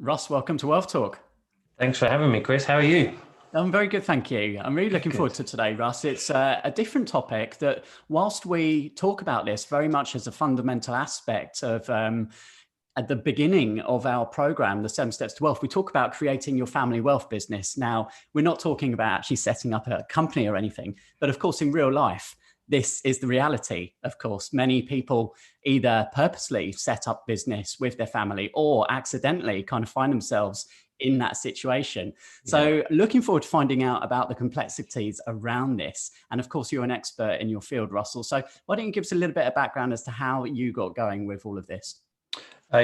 Russ, welcome to Wealth Talk. Thanks for having me, Chris. How are you? I'm very good, thank you. I'm really looking forward to today, Russ. It's a different topic that, whilst we talk about this very much as a fundamental aspect of at the beginning of our program, the 7 Steps to Wealth, we talk about creating your family wealth business. Now, we're not talking about actually setting up a company or anything, but of course, in real life, this is the reality. Of course, many people either purposely set up business with their family or accidentally kind of find themselves in that situation. So looking forward to finding out about the complexities around this. And of course, you're an expert in your field, Russell. So why don't you give us a little bit of background as to how you got going with all of this? I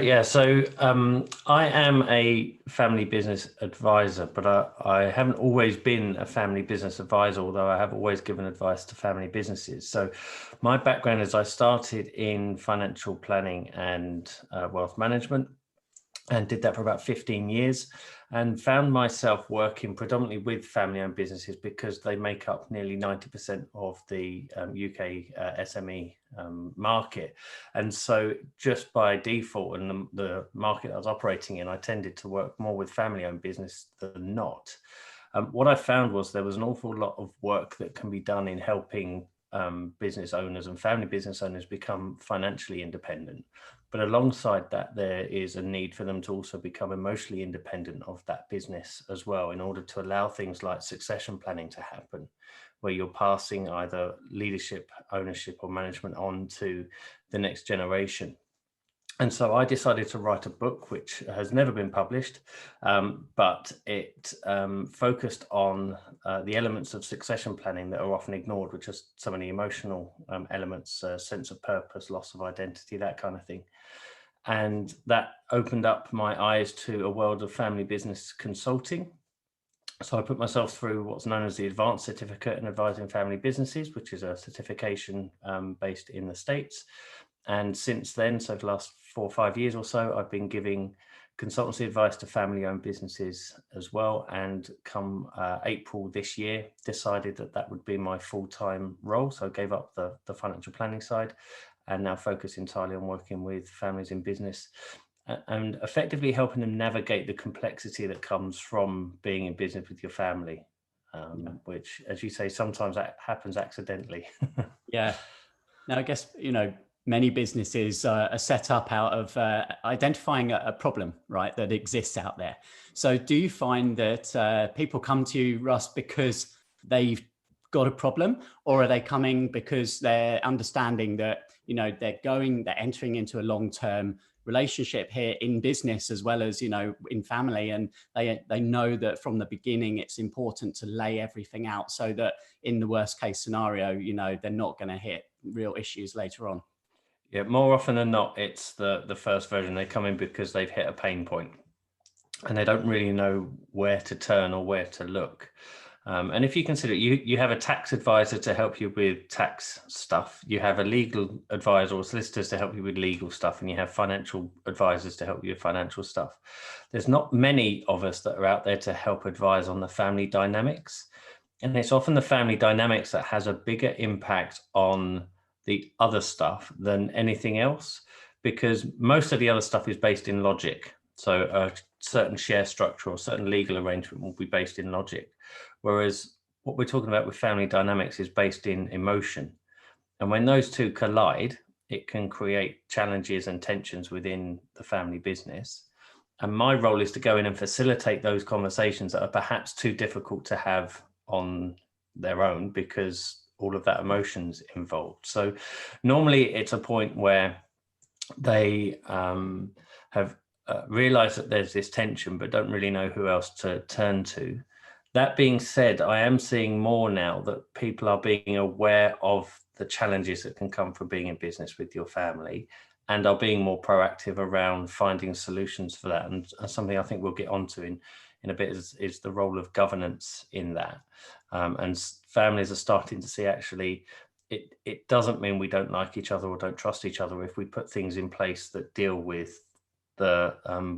am a family business advisor, but I haven't always been a family business advisor, although I have always given advice to family businesses. So my background is I started in financial planning and wealth management, and did that for about 15 years and found myself working predominantly with family-owned businesses because they make up nearly 90% of the UK SME market. And so just by default and the market I was operating in, I tended to work more with family-owned business than not. What I found was there was an awful lot of work that can be done in helping business owners and family business owners become financially independent. But alongside that, there is a need for them to also become emotionally independent of that business as well, in order to allow things like succession planning to happen, where you're passing either leadership, ownership, or management on to the next generation. And so I decided to write a book, which has never been published, but it focused on the elements of succession planning that are often ignored, which are some of the emotional elements, sense of purpose, loss of identity, that kind of thing. And that opened up my eyes to a world of family business consulting. So I put myself through what's known as the Advanced Certificate in Advising Family Businesses, which is a certification based in the States. And since then, so for the last 4 or 5 years or so, I've been giving consultancy advice to family-owned businesses as well. And come April this year, decided that that would be my full-time role. So I gave up the financial planning side and now focus entirely on working with families in business and effectively helping them navigate the complexity that comes from being in business with your family, which, as you say, sometimes that happens accidentally. Yeah. Now, I guess, many businesses are set up out of identifying a problem, right, that exists out there. So do you find that people come to you, Russ, because they've got a problem, or are they coming because they're understanding that, they're entering into a long-term relationship here in business as well as, in family, and they know that from the beginning it's important to lay everything out so that in the worst case scenario, they're not going to hit real issues later on? Yeah, more often than not, it's the first version. They come in because they've hit a pain point and they don't really know where to turn or where to look. And if you consider you have a tax advisor to help you with tax stuff, you have a legal advisor or solicitors to help you with legal stuff, and you have financial advisors to help you with financial stuff. There's not many of us that are out there to help advise on the family dynamics. And it's often the family dynamics that has a bigger impact on the other stuff than anything else, because most of the other stuff is based in logic. So a certain share structure or certain legal arrangement will be based in logic. Whereas what we're talking about with family dynamics is based in emotion. And when those two collide, it can create challenges and tensions within the family business. And my role is to go in and facilitate those conversations that are perhaps too difficult to have on their own because all of that emotion's involved. So normally it's a point where they have realized that there's this tension, but don't really know who else to turn to. That being said, I am seeing more now that people are being aware of the challenges that can come from being in business with your family and are being more proactive around finding solutions for that. And something I think we'll get onto in a bit is the role of governance in that. And families are starting to see actually it doesn't mean we don't like each other or don't trust each other if we put things in place that deal with the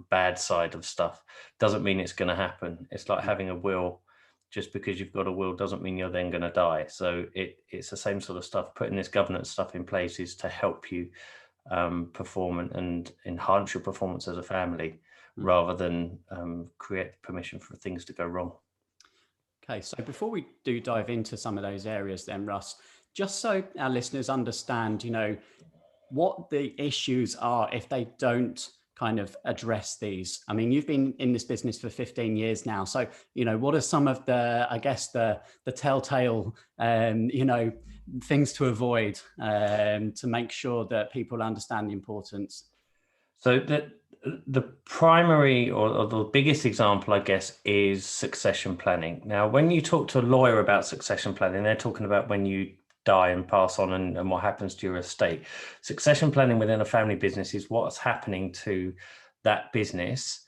bad side of stuff. Doesn't mean it's going to happen. It's like having a will. Just because you've got a will doesn't mean you're then going to die. So it's the same sort of stuff. Putting this governance stuff in place is to help you perform and enhance your performance as a family, rather than create permission for things to go wrong. Okay, so before we do dive into some of those areas then, Russ, just so our listeners understand, what the issues are if they don't kind of address these. I mean, you've been in this business for 15 years now. So, what are some of the, I guess, the telltale, things to avoid to make sure that people understand the importance? So the primary or the biggest example, I guess, is succession planning. Now, when you talk to a lawyer about succession planning, they're talking about when you die and pass on and what happens to your estate. Succession planning within a family business is what's happening to that business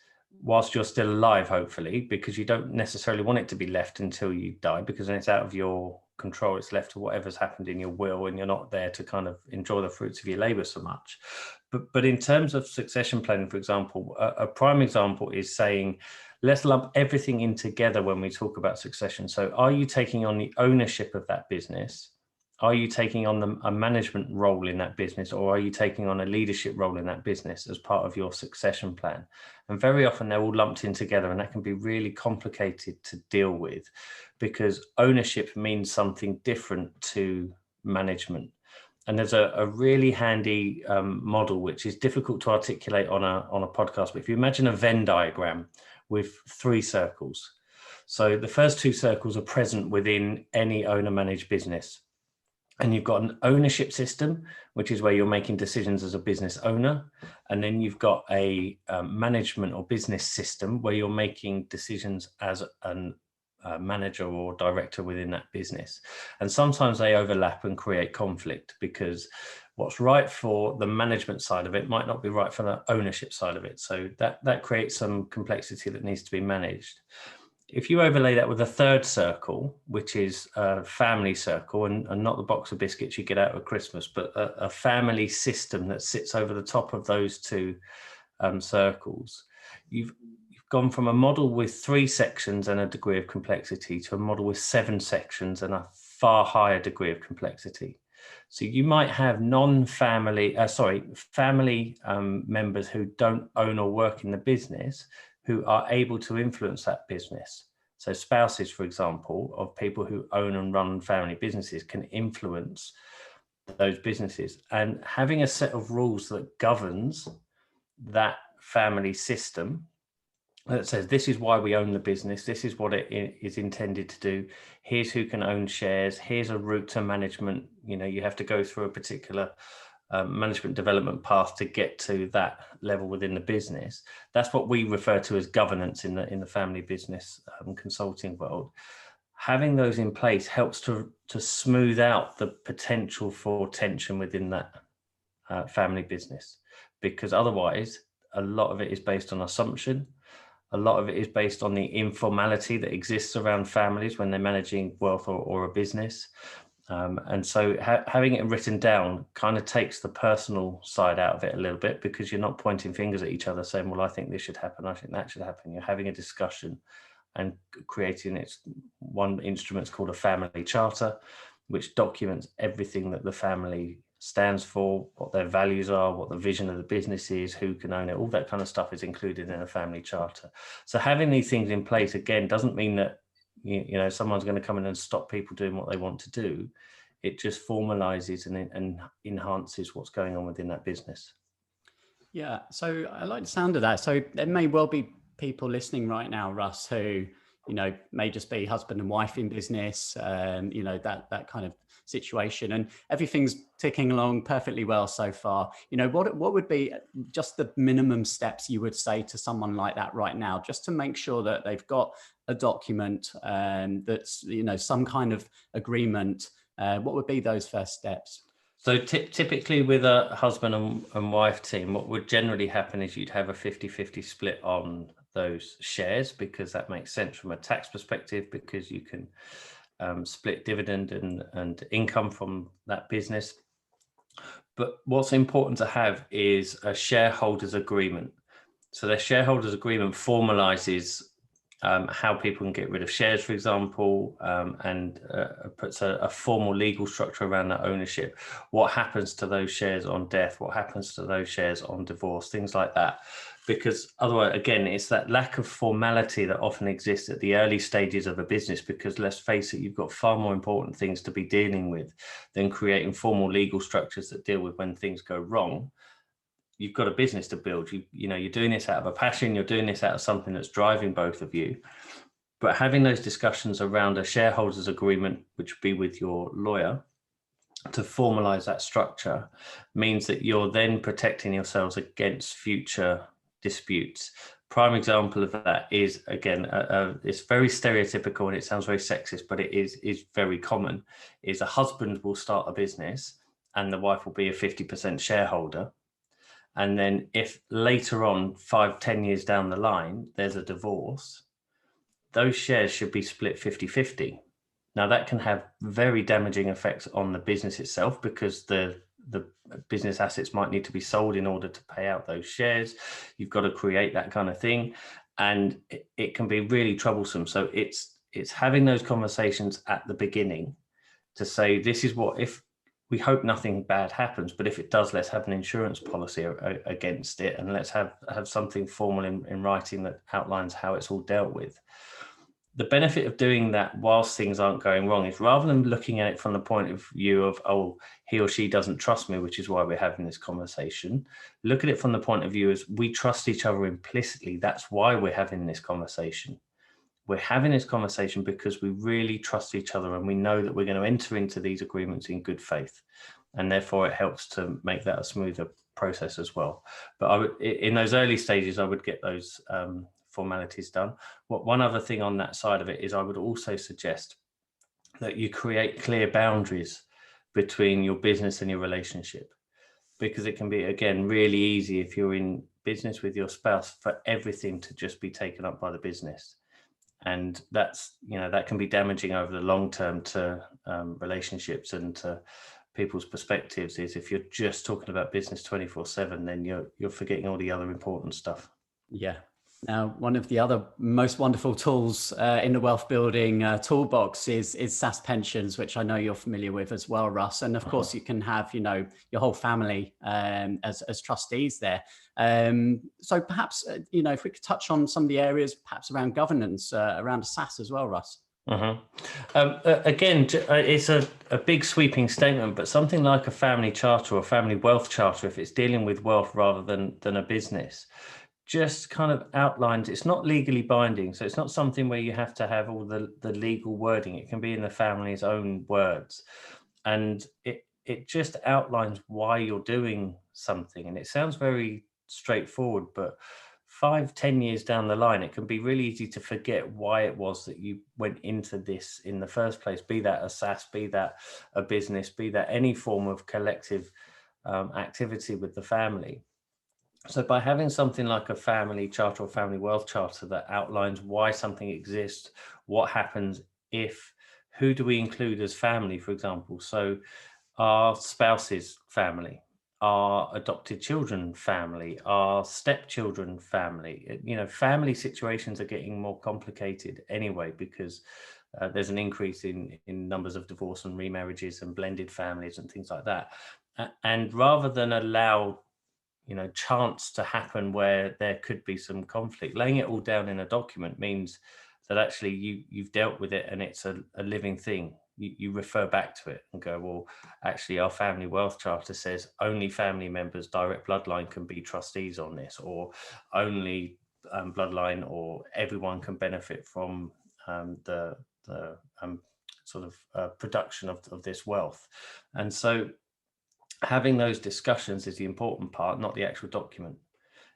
whilst you're still alive, hopefully, because you don't necessarily want it to be left until you die, because then it's out of your control. It's left to whatever's happened in your will, and you're not there to kind of enjoy the fruits of your labor so much. But in terms of succession planning, for example, a prime example is saying, let's lump everything in together when we talk about succession. So are you taking on the ownership of that business? Are you taking on a management role in that business, or are you taking on a leadership role in that business as part of your succession plan? And very often they're all lumped in together, and that can be really complicated to deal with, because ownership means something different to management. And there's a really handy model, which is difficult to articulate on a podcast. But if you imagine a Venn diagram with 3 circles, so the first 2 circles are present within any owner-managed business. And you've got an ownership system, which is where you're making decisions as a business owner. And then you've got a management or business system where you're making decisions as a manager or director within that business. And sometimes they overlap and create conflict, because what's right for the management side of it might not be right for the ownership side of it. So that creates some complexity that needs to be managed. If you overlay that with a 3rd circle, which is a family circle, and not the box of biscuits you get out at Christmas, but a family system that sits over the top of those 2 circles, you've gone from a model with 3 sections and a degree of complexity to a model with 7 sections and a far higher degree of complexity. So you might have family members who don't own or work in the business, who are able to influence that business. So spouses, for example, of people who own and run family businesses can influence those businesses. And having a set of rules that governs that family system, that says, this is why we own the business, this is what it is intended to do, here's who can own shares, here's a route to management, you have to go through a particular management development path to get to that level within the business. That's what we refer to as governance in the family business consulting world. Having those in place helps to smooth out the potential for tension within that family business, because otherwise a lot of it is based on assumption. A lot of it is based on the informality that exists around families when they're managing wealth or a business. And so having it written down kind of takes the personal side out of it a little bit, because you're not pointing fingers at each other saying, well, I think this should happen, I think that should happen. You're having a discussion and creating one instrument's called a family charter, which documents everything that the family stands for, what their values are, what the vision of the business is, who can own it, all that kind of stuff is included in a family charter. So having these things in place, again, doesn't mean that someone's going to come in and stop people doing what they want to do. It just formalizes and enhances what's going on within that business. Yeah, so I like the sound of that. So there may well be people listening right now, Russ, who may just be husband and wife in business, that kind of situation, and everything's ticking along perfectly well so far. What would be just the minimum steps you would say to someone like that right now, just to make sure that they've got a document that's some kind of agreement? What would be those first steps? So typically with a husband and wife team, what would generally happen is you'd have a 50-50 split on those shares, because that makes sense from a tax perspective, because you can split dividend and income from that business. But what's important to have is a shareholders agreement. So the shareholders agreement formalizes how people can get rid of shares, for example, and puts a formal legal structure around that ownership. What happens to those shares on death? What happens to those shares on divorce? Things like that. Because otherwise, again, it's that lack of formality that often exists at the early stages of a business, because let's face it, you've got far more important things to be dealing with than creating formal legal structures that deal with when things go wrong. You've got a business to build. You're doing this out of a passion. You're doing this out of something that's driving both of you. But having those discussions around a shareholders agreement, which would be with your lawyer, to formalize that structure, means that you're then protecting yourselves against future disputes. Prime example of that is, again, it's very stereotypical and it sounds very sexist, but it is very common, is a husband will start a business and the wife will be a 50% shareholder. And then if later on, 5-10 years down the line, there's a divorce, those shares should be split 50-50. Now that can have very damaging effects on the business itself, because the business assets might need to be sold in order to pay out those shares. You've got to create that kind of thing. And it can be really troublesome. So it's having those conversations at the beginning to say, this is what, if we hope nothing bad happens, but if it does, let's have an insurance policy against it, and let's have something formal in writing that outlines how it's all dealt with. The benefit of doing that whilst things aren't going wrong is, rather than looking at it from the point of view of, oh, he or she doesn't trust me, which is why we're having this conversation, look at it from the point of view as, we trust each other implicitly. That's why we're having this conversation. We're having this conversation because we really trust each other, and we know that we're going to enter into these agreements in good faith. And therefore it helps to make that a smoother process as well. But in those early stages, I would get those formalities done. One other thing on that side of it is, I would also suggest that you create clear boundaries between your business and your relationship, because it can be, again, really easy if you're in business with your spouse for everything to just be taken up by the business. And that's, that can be damaging over the long term to relationships and to people's perspectives. Is if you're just talking about business 24/7, then you're forgetting all the other important stuff. Yeah. Now, one of the other most wonderful tools in the wealth building toolbox is SSAS pensions, which I know you're familiar with as well, Russ. And of course, you can have, your whole family as trustees there. So perhaps, if we could touch on some of the areas, perhaps around governance, around SSAS as well, Russ. Again, it's a big sweeping statement, but something like a family charter or family wealth charter, if it's dealing with wealth rather than a business, just kind of outlines, it's not legally binding. So it's not something where you have to have all the legal wording. It can be in the family's own words. And it just outlines why you're doing something. And it sounds very straightforward, but 5-10 years down the line, it can be really easy to forget why it was that you went into this in the first place, be that a SSAS, be that a business, be that any form of collective activity with the family. So by having something like a family charter or family wealth charter that outlines why something exists, what happens if, who do we include as family, for example? So our spouse's family, our adopted children family, our stepchildren family. Family situations are getting more complicated anyway, because there's an increase in numbers of divorce and remarriages and blended families and things like that. And rather than allow chance to happen where there could be some conflict, laying it all down in a document means that actually you've dealt with it and it's a living thing. You refer back to it and go, well, actually our family wealth charter says only family members, direct bloodline, can be trustees on this, or only bloodline or everyone can benefit from the sort of production of this wealth. And so having those discussions is the important part, not the actual document.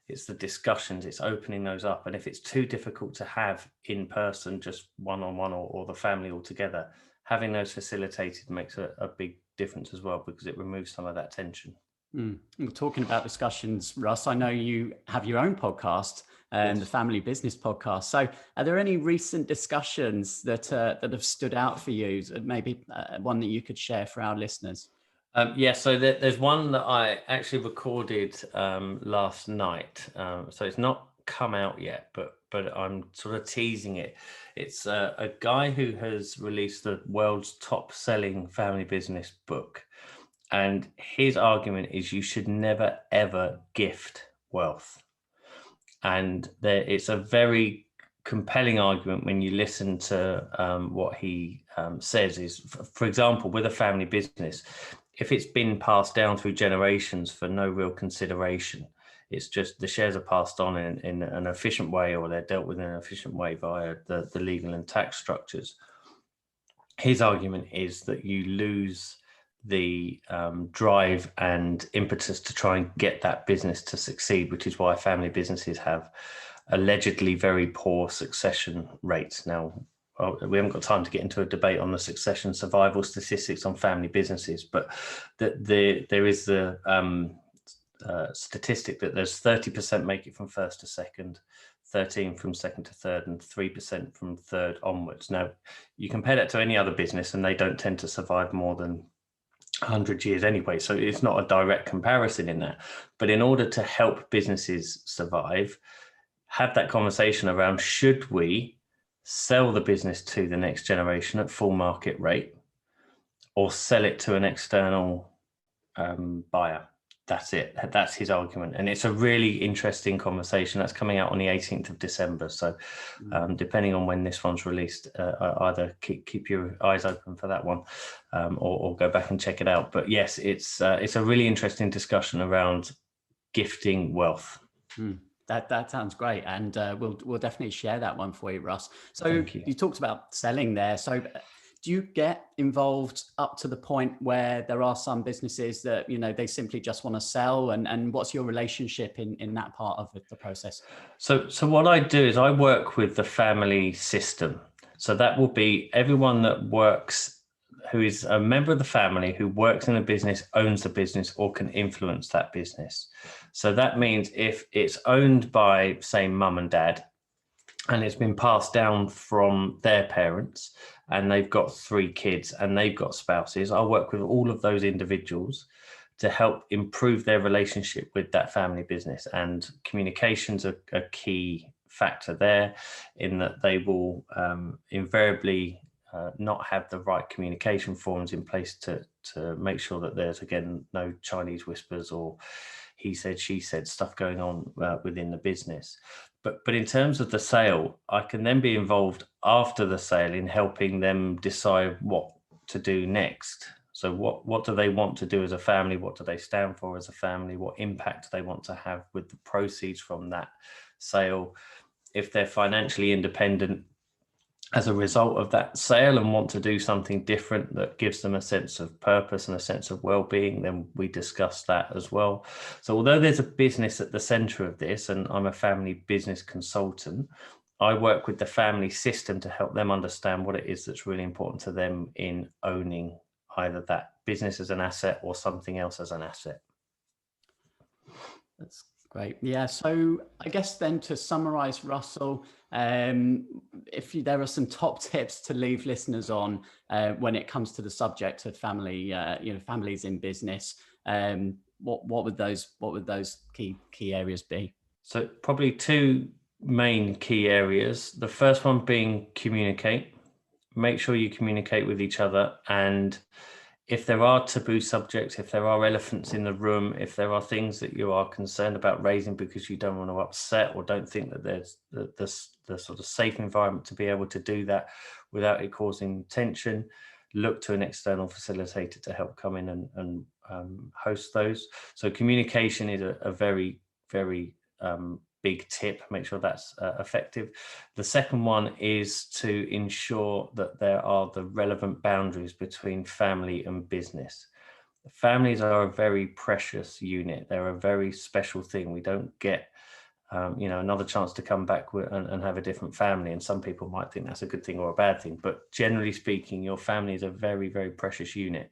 It's the discussions, it's opening those up. And if it's too difficult to have in person, just one-on-one or the family all together, having those facilitated makes a big difference as well, because it removes some of that tension. We're talking about discussions, Russ. I know you have your own podcast, and the Family Business Podcast. So are there any recent discussions that have stood out for you? Maybe one that you could share for our listeners? So there's one that I actually recorded last night. So it's not come out yet, but I'm sort of teasing it. It's a guy who has released the world's top-selling family business book, and his argument is you should never ever gift wealth. And it's a very compelling argument when you listen to what he says. Is, for example, with a family business, if it's been passed down through generations for no real consideration, it's just the shares are passed on in an efficient way, or they're dealt with in an efficient way via the legal and tax structures. His argument is that you lose the drive and impetus to try and get that business to succeed, which is why family businesses have allegedly very poor succession rates. Now, we haven't got time to get into a debate on the succession survival statistics on family businesses, but there is the statistic that there's 30% make it from first to second, 13% from second to third, and 3% from third onwards. Now, you compare that to any other business and they don't tend to survive more than 100 years anyway, so it's not a direct comparison in that. But in order to help businesses survive, have that conversation around, should we sell the business to the next generation at full market rate or sell it to an external buyer? That's it. That's his argument. And it's a really interesting conversation that's coming out on the 18th of December. So depending on when this one's released, either keep your eyes open for that one or go back and check it out. But yes, it's a really interesting discussion around gifting wealth. That sounds great. And we'll definitely share that one for you, Russ. So you talked about selling there. So do you get involved up to the point where there are some businesses that, they simply just want to sell? And what's your relationship in that part of the process? So what I do is I work with the family system. So that will be everyone that works, who is a member of the family, who works in a business, owns the business, or can influence that business. So that means if it's owned by, say, mum and dad, and it's been passed down from their parents, and they've got 3 kids and they've got spouses, I'll work with all of those individuals to help improve their relationship with that family business. And communication's a key factor there, in that they will invariably not have the right communication forms in place to make sure that there's, again, no Chinese whispers or he said, she said stuff going on within the business. But in terms of the sale, I can then be involved after the sale in helping them decide what to do next. So what do they want to do as a family? What do they stand for as a family? What impact do they want to have with the proceeds from that sale? If they're financially independent as a result of that sale and want to do something different that gives them a sense of purpose and a sense of well-being, then we discuss that as well. So although there's a business at the center of this, and I'm a family business consultant, I work with the family system to help them understand what it is that's really important to them in owning either that business as an asset or something else as an asset. That's great. Yeah. So I guess then, to summarize, Russell, there are some top tips to leave listeners on when it comes to the subject of family, families in business, what would those key areas be? So probably 2 main key areas. The first one being communicate. Make sure you communicate with each other, and if there are taboo subjects, if there are elephants in the room, if there are things that you are concerned about raising because you don't want to upset or don't think that there's the sort of safe environment to be able to do that without it causing tension, look to an external facilitator to help come in and host those. So communication is a very, very big tip. Make sure that's effective. The second one is to ensure that there are the relevant boundaries between family and business. Families are a very precious unit. They're a very special thing. We don't get another chance to come back and have a different family. And some people might think that's a good thing or a bad thing. But generally speaking, your family is a very, very precious unit.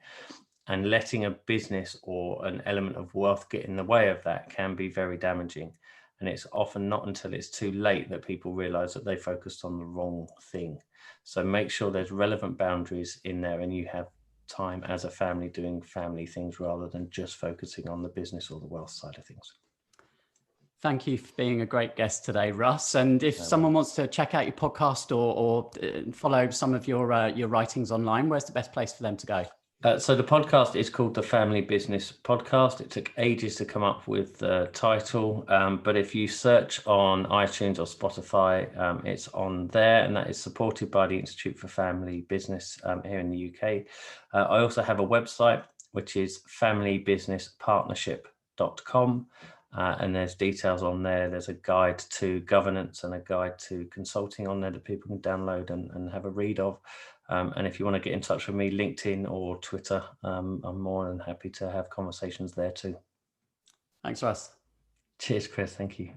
And letting a business or an element of wealth get in the way of that can be very damaging. And it's often not until it's too late that people realize that they focused on the wrong thing. So make sure there's relevant boundaries in there and you have time as a family doing family things rather than just focusing on the business or the wealth side of things. Thank you for being a great guest today, Russ. And if someone wants to check out your podcast or follow some of your writings online, where's the best place for them to go? So the podcast is called the Family Business Podcast. It took ages to come up with the title, but if you search on iTunes or Spotify, it's on there, and that is supported by the Institute for Family Business here in the UK. I also have a website, which is familybusinesspartnership.com, and there's details on there. There's a guide to governance and a guide to consulting on there that people can download and have a read of. And if you want to get in touch with me, LinkedIn or Twitter, I'm more than happy to have conversations there too. Thanks, Russ. Cheers, Chris. Thank you.